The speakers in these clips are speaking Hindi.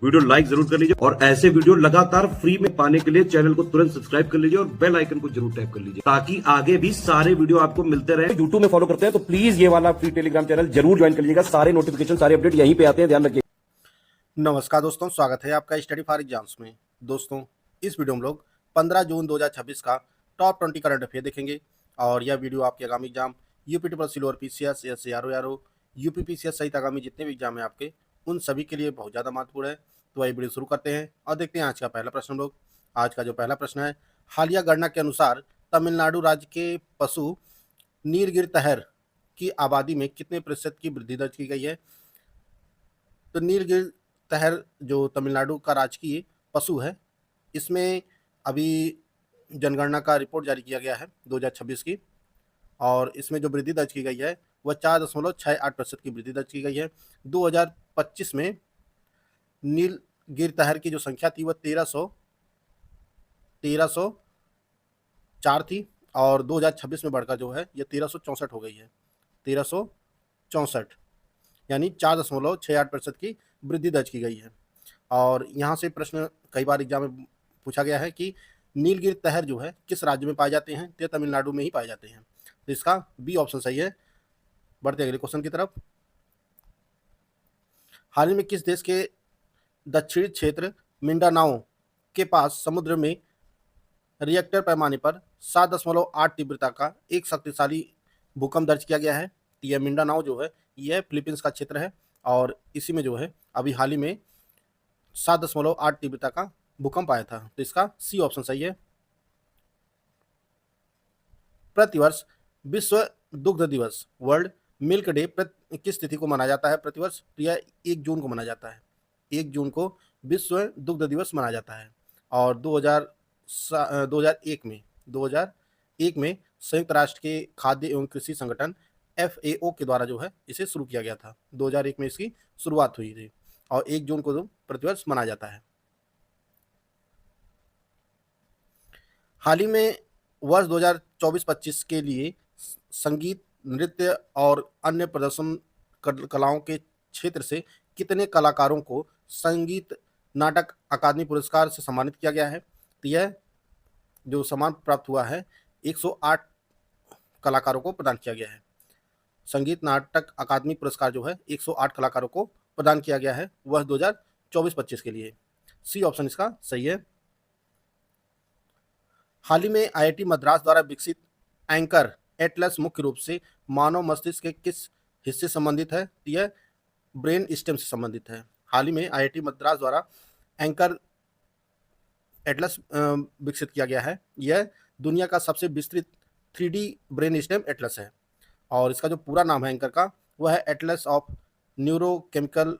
वीडियो लाइक जरूर कर लीजिए और ऐसे वीडियो लगातार फ्री में पाने के लिए चैनल को तुरंत सब्सक्राइब कर लीजिए और बेल आइकन को जरूर टैप कर लीजिए ताकि आगे भी सारे वीडियो आपको मिलते रहे। यूट्यूब में फॉलो करते हैं तो प्लीज ये वाला फ्री टेलीग्राम चैनल जरूर ज्वाइन कर लीजिएगा। सारे नोटिफिकेशन सारे अपडेट यहीं पे आते हैं, ध्यान रखिए। नमस्कार दोस्तों, स्वागत है आपका स्टडी फॉर एग्जाम्स में। दोस्तों, इस वीडियो में हम लोग 15 जून 2026 का टॉप 20 करंट अफेयर देखेंगे और यह वीडियो आपके आगामी exam UP triple C lower PCS, SARO, UP PCS सहित आगामी जितने भी एग्जाम है आपके, उन सभी के लिए बहुत ज़्यादा महत्वपूर्ण है। तो वही वीडियो शुरू करते हैं और देखते हैं आज का पहला प्रश्न। हम लोग आज का जो पहला प्रश्न है, हालिया गणना के अनुसार तमिलनाडु राज्य के पशु नीलगिरी तहर की आबादी में कितने प्रतिशत की वृद्धि दर्ज की गई है? तो नीलगिरी तहर जो तमिलनाडु का राजकीय पशु है, इसमें अभी जनगणना का रिपोर्ट जारी किया गया है 2026 की, और इसमें जो वृद्धि दर्ज की गई है वह 4.68% की वृद्धि दर्ज की गई है। 2025 में नीलगिरी तहर की जो संख्या थी वह 1304 थी और 2026 में बढ़कर जो है ये 1364 हो गई है। 1364 यानी 4.68% की वृद्धि दर्ज की गई है। और यहाँ से प्रश्न कई बार एग्जाम में पूछा गया है कि नीलगिरी तहर जो है किस राज्य में पाए जाते हैं? तो तमिलनाडु में ही पाए जाते हैं, तो इसका बी ऑप्शन सही है। बढ़ते अगले क्वेश्चन की तरफ। हाल ही में किस देश के दक्षिणी क्षेत्र मिंडानाओ के पास समुद्र में रिएक्टर पैमाने पर 7.8 तीव्रता का एक शक्तिशाली भूकंप दर्ज किया गया है? यह मिंडानाओ जो है यह फिलीपींस का क्षेत्र है और इसी में जो है अभी हाल ही में 7.8 तीव्रता का भूकंप आया था, तो इसका सी ऑप्शन सही है। प्रतिवर्ष विश्व दुग्ध दिवस, वर्ल्ड मिल्क डे किस तिथि को मनाया जाता है प्रतिवर्ष? तो यह 1 जून को मनाया जाता है। 1 जून को विश्व दुग्ध दिवस मनाया जाता है और 2001 में संयुक्त राष्ट्र के खाद्य एवं कृषि संगठन FAO के द्वारा जो है इसे शुरू किया गया था। 2001 में इसकी शुरुआत हुई थी और 1 जून को प्रतिवर्ष मनाया जाता है। हाल ही में वर्ष 2024-25 के लिए संगीत, नृत्य और अन्य प्रदर्शन कलाओं के क्षेत्र से कितने कलाकारों को संगीत नाटक अकादमी पुरस्कार से सम्मानित किया गया है? तो यह जो सम्मान प्राप्त हुआ है 108 कलाकारों को प्रदान किया गया है। संगीत नाटक अकादमी पुरस्कार जो है 108 कलाकारों को प्रदान किया गया है वर्ष 2024-25 के लिए। सी ऑप्शन इसका सही है। हाल ही में IIT मद्रास द्वारा विकसित एंकर एटलस मुख्य रूप से मानव मस्तिष्क के किस हिस्से से संबंधित है? यह ब्रेन स्टेम से संबंधित है। हाल ही में IIT मद्रास द्वारा एंकर एटलस विकसित किया गया है। यह दुनिया का सबसे विस्तृत 3D ब्रेन स्टेम एटलस है और इसका जो पूरा नाम है एंकर का वह है atlas of neurochemical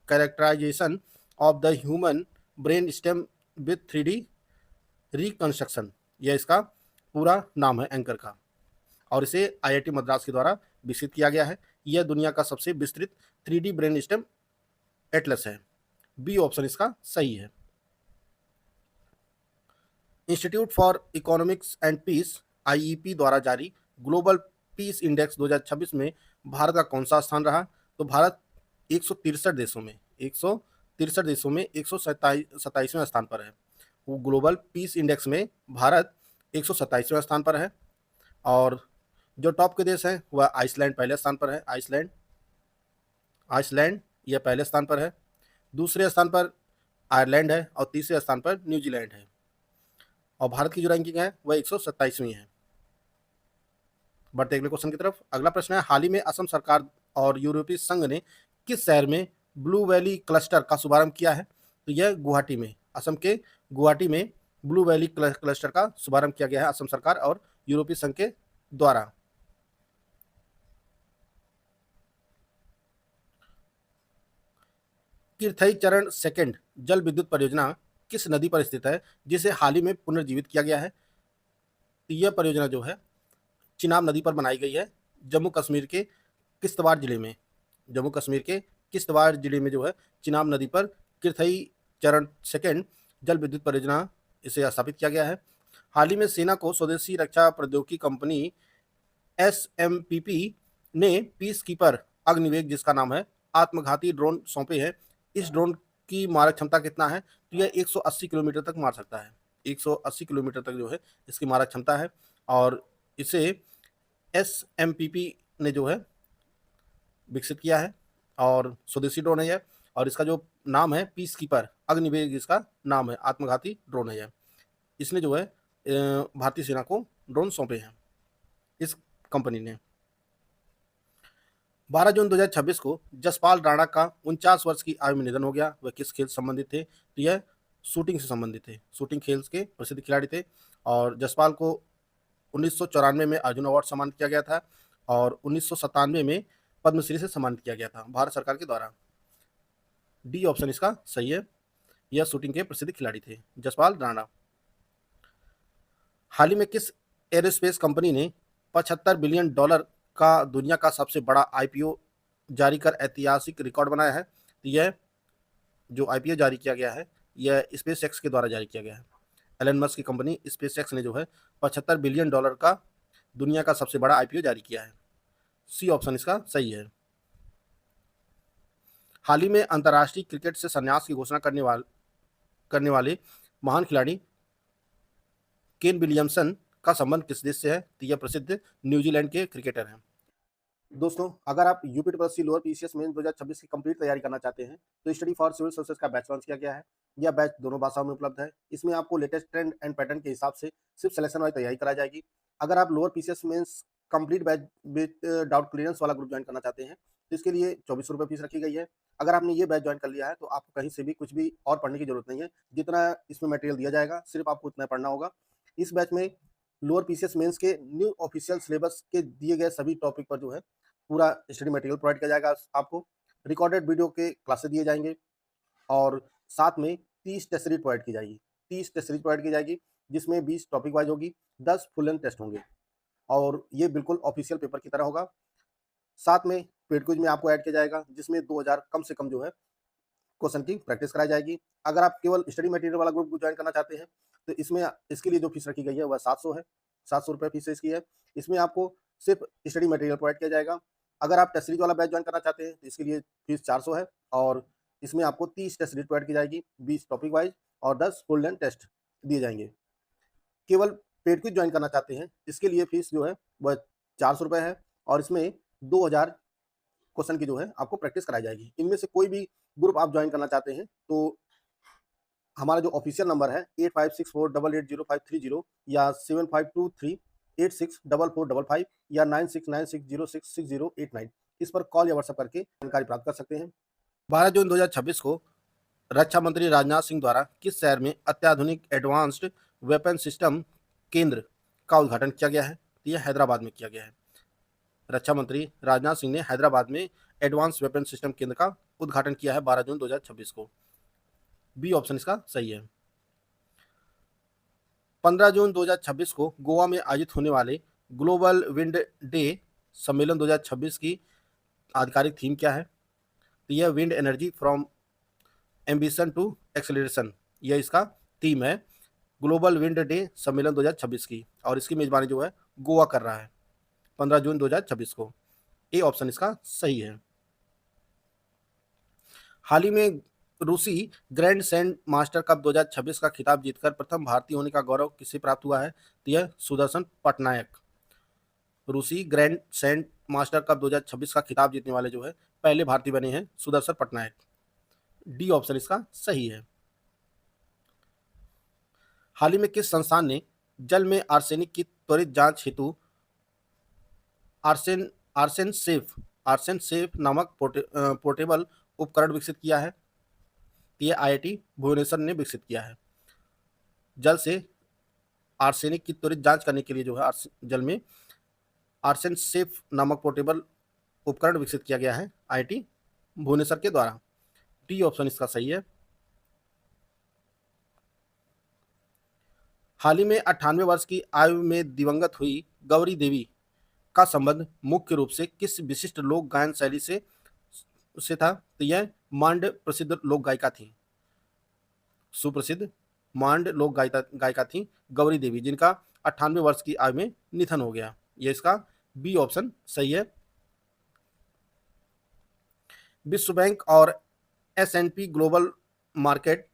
characterization of the human brain stem with 3D reconstruction. यह इसका पूरा नाम है एंकर का और इसे IIT मद्रास के द्वारा विकसित किया गया है। यह दुनिया का सबसे विस्तृत 3D ब्रेन स्टेम एटलस है। बी ऑप्शन इसका सही है। Institute for Economics and Peace IEP द्वारा जारी ग्लोबल पीस इंडेक्स 2026 में भारत का कौन सा स्थान रहा? तो भारत 163 देशों में 127वें स्थान पर है। वो ग्लोबल पीस इंडेक्स में भारत 127वें स्थान पर है और जो टॉप के देश हैं वह आइसलैंड पहले स्थान पर है। आइसलैंड यह पहले स्थान पर है। दूसरे स्थान पर आयरलैंड है और तीसरे स्थान पर न्यूजीलैंड है और भारत की जो रैंकिंग है वह 127वीं है। बढ़ते अगले क्वेश्चन की तरफ। अगला प्रश्न है, हाल ही में असम सरकार और यूरोपीय संघ ने किस शहर में ब्लू वैली क्लस्टर का शुभारंभ किया है? तो यह गुवाहाटी में, असम के गुवाहाटी में ब्लू वैली क्लस्टर का शुभारंभ किया गया है असम सरकार और यूरोपीय संघ के द्वारा। किरथई चरण सेकंड जल विद्युत परियोजना किस नदी पर स्थित है जिसे हाल ही में पुनर्जीवित किया गया है? यह परियोजना जो है चिनाब नदी पर बनाई गई है जम्मू कश्मीर के किश्तवाड़ जिले में। जम्मू कश्मीर के किश्तवाड़ जिले में जो है चिनाब नदी पर किरथई चरण सेकंड जल विद्युत परियोजना इसे स्थापित किया गया है। हाल ही में सेना को स्वदेशी रक्षा प्रौद्योगिकी कंपनी SMPP ने पीस कीपर अग्निवेग, जिसका नाम है, आत्मघाती ड्रोन सौंपे हैं। इस ड्रोन की मारक क्षमता कितना है, तो यह 180 किलोमीटर तक मार सकता है। 180 किलोमीटर तक जो है इसकी मारक क्षमता है और इसे एसएमपीपी ने जो है विकसित किया है और स्वदेशी ड्रोन है यह। और इसका जो नाम है पीस कीपर अग्निवेग इसका नाम है, आत्मघाती ड्रोन है यह। इसने जो है भारतीय सेना को ड्रोन सौंपे हैं इस कंपनी ने। 12 जून 2026 को जसपाल राणा का 49 वर्ष की आयु में निधन हो गया। वह किस खेल से संबंधित थे, तो यह शूटिंग से संबंधित थे। शूटिंग खेल के प्रसिद्ध खिलाड़ी थे और जसपाल को 1994 में अर्जुन अवार्ड सम्मानित किया गया था और 1997 में पद्मश्री से सम्मानित किया गया था भारत सरकार के द्वारा। डी ऑप्शन इसका सही है, यह शूटिंग के प्रसिद्ध खिलाड़ी थे जसपाल राणा। हाल ही में किस एरोस्पेस कंपनी ने $75 बिलियन का दुनिया का सबसे बड़ा आईपीओ जारी कर ऐतिहासिक रिकॉर्ड बनाया है, तो यह जो आईपीओ जारी किया गया है यह स्पेस एक्स के द्वारा जारी किया गया है। एलन मस्क की कंपनी स्पेस एक्स ने जो है $75 बिलियन का दुनिया का सबसे बड़ा आईपीओ जारी किया है। सी ऑप्शन इसका सही है। हाल ही में अंतर्राष्ट्रीय क्रिकेट से संन्यास की घोषणा करने वाले महान खिलाड़ी केन विलियमसन का संबंध किस देश से है, तो यह प्रसिद्ध न्यूजीलैंड के क्रिकेटर हैं। दोस्तों, अगर आप UP triple C lower PCS mains 2026 की कंप्लीट तैयारी करना चाहते हैं तो स्टडी फॉर सिविल सर्विसेज का बैच लॉन्च किया गया है। यह बैच दोनों भाषाओं में उपलब्ध है। इसमें आपको लेटेस्ट ट्रेंड एंड पैटर्न के हिसाब से सिर्फ सिलेक्शन वाली तैयारी कराई जाएगी। अगर आप lower PCS mains complete batch with doubt clearance वाला ग्रुप ज्वाइन करना चाहते हैं तो इसके लिए 2400 रुपये फीस रखी गई है। अगर आपने ये बैच ज्वाइन कर लिया है तो आपको कहीं से भी कुछ भी और पढ़ने की जरूरत नहीं है। जितना इसमें मटेरियल दिया जाएगा सिर्फ आपको उतना पढ़ना होगा। इस बैच में लोअर पीसीएस मेंस के न्यू ऑफिशियल सिलेबस के दिए गए सभी टॉपिक पर जो है पूरा स्टडी मटेरियल प्रोवाइड किया जाएगा। आपको रिकॉर्डेड वीडियो के क्लासेस दिए जाएंगे और साथ में 30 टेस्ट सीरीज प्रोवाइड की जाएगी। 30 टेस्ट सीरीज प्रोवाइड की जाएगी जिसमें 20 टॉपिक वाइज होगी, 10 फुल लेंथ टेस्ट होंगे और ये बिल्कुल ऑफिशियल पेपर की तरह होगा। साथ में पेड क्विज में आपको ऐड किया जाएगा जिसमें 2000 कम से कम जो है क्वेश्चन की प्रैक्टिस कराई जाएगी। अगर आप केवल स्टडी मटेरियल वाला ग्रुप ज्वाइन करना चाहते हैं तो इसमें इसके लिए जो फीस रखी गई है वह 700 है। 700 रुपये फीस इसकी है। इसमें आपको सिर्फ स्टडी मटेरियल प्रोवाइड किया जाएगा। अगर आप टेस्ट सीरीज वाला बैच ज्वाइन करना चाहते हैं तो इसके लिए फीस 400 है और इसमें आपको 30 टेस्ट सीरीज प्रोवाइड की जाएगी, 20 टॉपिक वाइज और 10 फुल लेंथ टेस्ट दिए जाएंगे। केवल पेड क्विज ज्वाइन करना चाहते हैं इसके लिए फीस जो है वह 400 रुपये है और इसमें 2000 क्वेश्चन की जो है आपको प्रैक्टिस कराई जाएगी। इनमें से कोई भी ग्रुप आप ज्वाइन करना चाहते हैं तो हमारा जो ऑफिशियल नंबर है 8564880530 या 7523864455 या 9696066089 इस पर कॉल या व्हाट्सएप करके जानकारी प्राप्त कर सकते हैं। 12 जून 2026 को रक्षा मंत्री राजनाथ सिंह द्वारा किस शहर में अत्याधुनिक एडवांस्ड वेपन सिस्टम केंद्र का उद्घाटन किया गया है, तो यह हैदराबाद में किया गया है। रक्षा मंत्री राजनाथ सिंह ने हैदराबाद में एडवांस वेपन सिस्टम केंद्र का उद्घाटन किया है 12 जून 2026 को। बी ऑप्शन इसका सही है। 15 जून 2026 को गोवा में आयोजित होने वाले ग्लोबल विंड डे सम्मेलन 2026 की आधिकारिक थीम क्या है, तो यह wind energy from ambition to acceleration, यह इसका थीम है ग्लोबल विंड डे सम्मेलन 2026 की और इसकी मेजबानी जो है गोवा कर रहा है 15 जून 2026 को। ए ऑप्शन इसका सही है। हाल ही में रूसी ग्रैंड सैंड मास्टर कप 2026 का खिताब जीतकर प्रथम भारतीय होने का गौरव किसे प्राप्त हुआ है, तो यह सुदर्शन पटनायक। रूसी ग्रैंड सैंड मास्टर कप 2026 का खिताब जीतने वाले जो है पहले भारतीय बने हैं सुदर्शन पटनायक। डी ऑप्शन इसका सही है। हाल ही में किस संस्थान ने जल में आर्सेनिक की त्वरित जांच हेतु आर्सेन सेफ नामक पोर्टेबल उपकरण विकसित किया है, यह आईआईटी भुवनेश्वर ने विकसित किया है। जल से आर्सेनिक की त्वरित जांच करने के लिए जो है जल में आर्सेन सेफ नामक पोर्टेबल उपकरण विकसित किया गया है आईआईटी भुवनेश्वर के द्वारा। डी ऑप्शन इसका सही है। हाल ही में 98 वर्ष की आयु में दिवंगत हुई गौरी देवी का संबंध मुख्य रूप से किस विशिष्ट लोक गायन शैली से था, तो यह मांड प्रसिद्ध लोक गायिका थी। सुप्रसिद्ध मांड लोक गायिका थी गौरी देवी जिनका 98 वर्ष की आयु में निधन हो गया। यह इसका बी ऑप्शन सही है। विश्व बैंक और S&P ग्लोबल मार्केट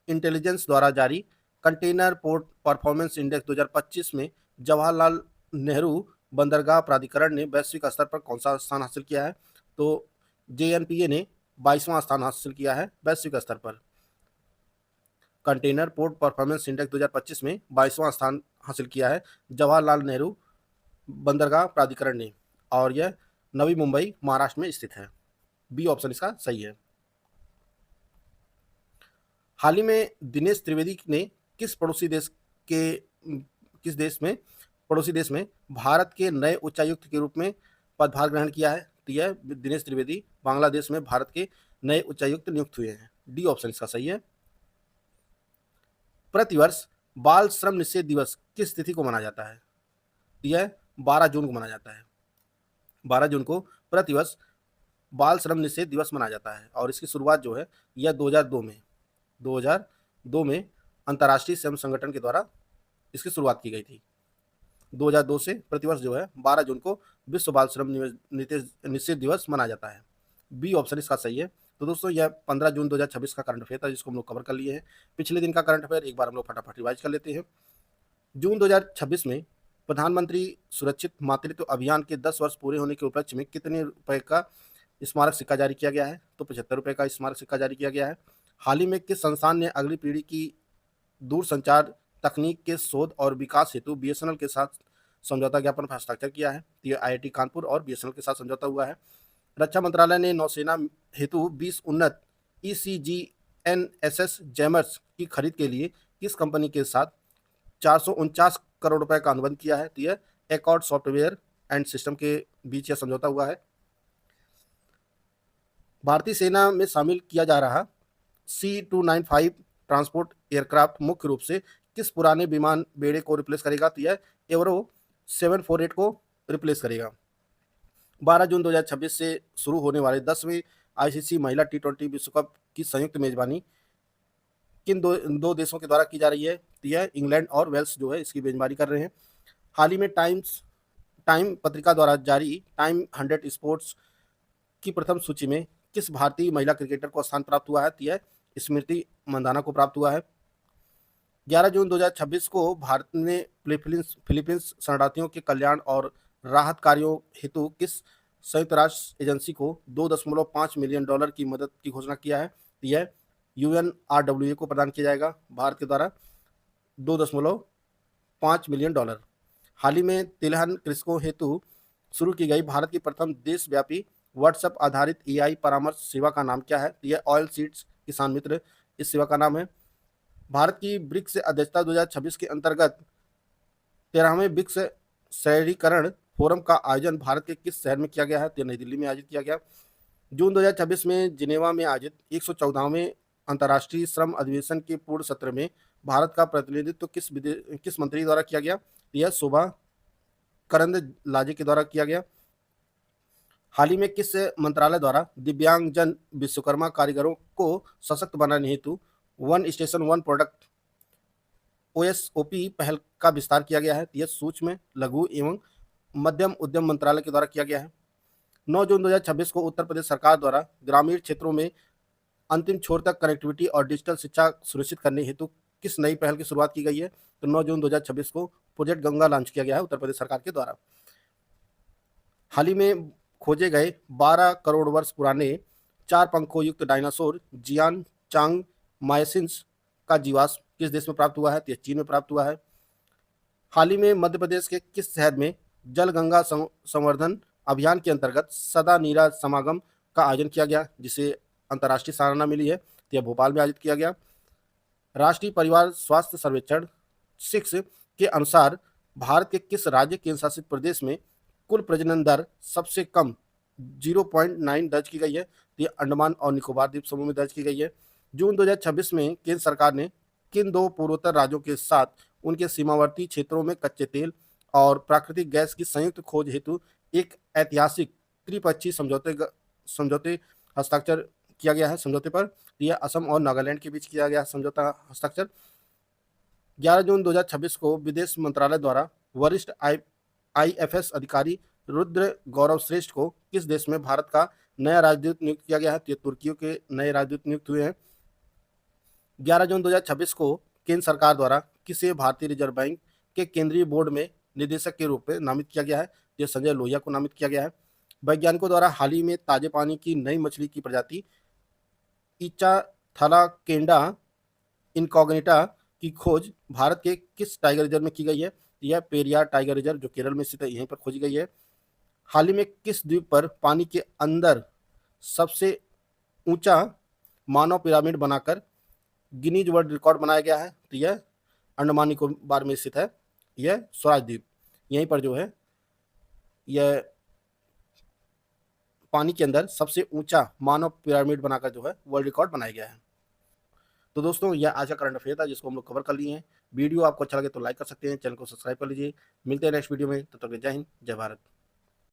इंटेलिजेंस द्वारा जारी कंटेनर पोर्ट परफॉर्मेंस इंडेक्स 2025 में जवाहरलाल नेहरू बंदरगाह प्राधिकरण ने वैश्विक स्तर पर कौन सा स्थान हासिल किया है? तो जेएनपीए ने 22वां स्थान हासिल किया है वैश्विक स्तर पर। कंटेनर पोर्ट परफॉर्मेंस इंडेक्स 2025 में 22वां स्थान हासिल किया है जवाहरलाल नेहरू बंदरगाह प्राधिकरण ने, और यह नवी मुंबई महाराष्ट्र में स्थित है। बी ऑप्शन इसका सही है। हाल ही में दिनेश त्रिवेदी ने किस पड़ोसी देश में भारत के नए उच्चायुक्त के रूप में पदभार ग्रहण किया है? तो यह दिनेश त्रिवेदी बांग्लादेश में भारत के नए उच्चायुक्त नियुक्त हुए हैं। डी ऑप्शन इसका सही है। प्रतिवर्ष बाल श्रम निषेध दिवस किस तिथि को मनाया जाता है? यह 12 जून को मनाया जाता है। 12 जून को प्रतिवर्ष बाल श्रम निषेध दिवस मनाया जाता है, और इसकी शुरुआत जो है यह 2002 में अंतर्राष्ट्रीय श्रम संगठन के द्वारा इसकी शुरुआत की गई थी। 2002 से प्रतिवर्ष जो है 12 जून को विश्व बाल श्रम निषेध दिवस मनाया जाता है। बी ऑप्शन इसका सही है। तो दोस्तों यह 15 जून 2026 का करंट अफेयर था, जिसको हम लोग कवर कर लिए हैं। पिछले दिन का करंट अफेयर एक बार हम लोग फटाफट रिवाइज कर लेते हैं। जून 2026 में प्रधानमंत्री सुरक्षित मातृत्व अभियान के 10 वर्ष पूरे होने के उपलक्ष्य में कितने रुपए का स्मारक सिक्का जारी किया गया है? तो 75 रुपए का स्मारक सिक्का जारी किया गया है। हाल ही में किस संस्थान ने अगली पीढ़ी की दूरसंचार तकनीक के शोध और विकास हेतु बीएसएनएल के साथ समझौता ज्ञापन पर हस्ताक्षर किया है? तो यह आईआईटी कानपुर और बीएसएनएल के साथ समझौता हुआ है। रक्षा मंत्रालय ने नौसेना हेतु 20 उन्नत ECGNSS जैमर्स की खरीद के लिए किस कंपनी के साथ 449 करोड़ रुपए का अनुबंध किया है? तो यह एकॉर्ड सॉफ्टवेयर एंड सिस्टम के बीच यह समझौता हुआ है। भारतीय सेना में शामिल किया जा रहा C295 ट्रांसपोर्ट एयरक्राफ्ट मुख्य रूप से किस पुराने विमान बेड़े को रिप्लेस करेगा? तो यह एवरो 748 को रिप्लेस करेगा। 12 जून 2026 से शुरू होने वाले 10वें आईसीसी महिला T20 विश्व कप की संयुक्त मेजबानी किन दो देशों के द्वारा की जा रही है? तो यह इंग्लैंड और वेल्स जो है इसकी मेजबानी कर रहे हैं। हाल ही में टाइम पत्रिका द्वारा जारी टाइम 100 स्पोर्ट्स की प्रथम सूची में किस भारतीय महिला क्रिकेटर को स्थान प्राप्त हुआ है? तो यह स्मृति मंदाना को प्राप्त हुआ है। 11 जून 2026 को भारत ने फिलीपींस शरणार्थियों के कल्याण और राहत कार्यों हेतु किस संयुक्त राष्ट्र एजेंसी को $2.5 मिलियन की मदद की घोषणा किया है? तो यह UNRWA को प्रदान किया जाएगा भारत के द्वारा $2.5 मिलियन। हाल ही में तिलहन कृषकों हेतु शुरू की गई भारत की प्रथम देशव्यापी व्हाट्सएप आधारित AI परामर्श सेवा का नाम क्या है? तो यह ऑयल सीड्स किसान मित्र इस सेवा का नाम है। भारत की ब्रिक्स अध्यक्षता 2026 के अंतर्गत 13वें ब्रिक्स शहरीकरण फोरम का आयोजन भारत के किस शहर में किया गया है? तो नई दिल्ली में आयोजित किया गया। जून 2026 में जिनेवा में आयोजित 114वें अंतर्राष्ट्रीय श्रम अधिवेशन के पूर्ण सत्र में भारत का प्रतिनिधित्व किस मंत्री द्वारा किया गया? यह शोभा करंदलाजे के द्वारा किया गया। हाल ही में किस मंत्रालय द्वारा दिव्यांगजन विश्वकर्मा कारीगरों को सशक्त बनाने हेतु one station one product OSOP पहल का विस्तार किया गया है? यह सूक्ष्म लघु एवं मध्यम उद्यम मंत्रालय के द्वारा किया गया है। 9 जून 2026 को उत्तर प्रदेश सरकार द्वारा ग्रामीण क्षेत्रों में अंतिम छोर तक कनेक्टिविटी और डिजिटल शिक्षा सुनिश्चित करने हेतु किस नई पहल की शुरुआत की गई है? तो 9 जून 2026 को प्रोजेक्ट गंगा लॉन्च किया गया है उत्तर प्रदेश सरकार के द्वारा। हाल ही में खोजे गए 12 करोड़ वर्ष पुराने 4 पंखों युक्त डायनासोर जियान चांग मायसिन्स का जीवाश्म किस देश में प्राप्त हुआ है? तो चीन में प्राप्त हुआ है। हाल ही में मध्य प्रदेश के किस शहर में जल गंगा संवर्धन अभियान के अंतर्गत सदा नीरा समागम का आयोजन किया गया, जिसे अंतर्राष्ट्रीय सराहना मिली है? तो यह भोपाल में आयोजित किया गया। राष्ट्रीय परिवार स्वास्थ्य सर्वेक्षण 6 के अनुसार भारत के किस राज्य केंद्र शासित प्रदेश में कुल प्रजनन दर सबसे कम 0.9 दर्ज की गई है? तो यह अंडमान और निकोबार द्वीप समूह में दर्ज की गई है। जून 2026 में केंद्र सरकार ने किन 2 पूर्वोत्तर राज्यों के साथ उनके सीमावर्ती क्षेत्रों में कच्चे तेल और प्राकृतिक गैस की संयुक्त खोज हेतु एक ऐतिहासिक त्रिपक्षीय समझौते हस्ताक्षर किया गया है? समझौते पर यह असम और नागालैंड के बीच किया गया समझौता हस्ताक्षर। 11 जून 2026 को विदेश मंत्रालय द्वारा वरिष्ठ IFS अधिकारी रुद्र गौरव श्रेष्ठ को किस देश में भारत का नया राजदूत नियुक्त किया गया है? तो तुर्की के नए राजदूत नियुक्त हुए हैं। 11 जून 2026 को केंद्र सरकार द्वारा किसे भारतीय रिजर्व बैंक के केंद्रीय बोर्ड में निदेशक के रूप में नामित किया गया है? ये संजय लोहिया को नामित किया गया है। वैज्ञानिकों द्वारा हाल ही में ताजे पानी की नई मछली की प्रजाति इचाथलाकेंडा इनकॉग्निटा की खोज भारत के किस टाइगर रिजर्व में की गई है? यह पेरियार टाइगर रिजर्व जो केरल में स्थित है, यहीं पर खोजी गई है। हाल ही में किस द्वीप पर पानी के अंदर सबसे ऊंचा मानव पिरामिड बनाकर गिनीज वर्ल्ड रिकॉर्ड बनाया गया है? तो यह अंडमान निकोबार में स्थित है, यह स्वराज द्वीप। यहीं पर जो है यह पानी के अंदर सबसे ऊंचा मानव पिरामिड बनाकर जो है वर्ल्ड रिकॉर्ड बनाया गया है। तो दोस्तों यह आज का करंट अफेयर था जिसको हम लोग कवर कर लिए हैं। वीडियो आपको अच्छा लगे तो लाइक कर सकते हैं, चैनल को सब्सक्राइब कर लीजिए। मिलते हैं नेक्स्ट वीडियो में, तब तक जय हिंद, जय भारत।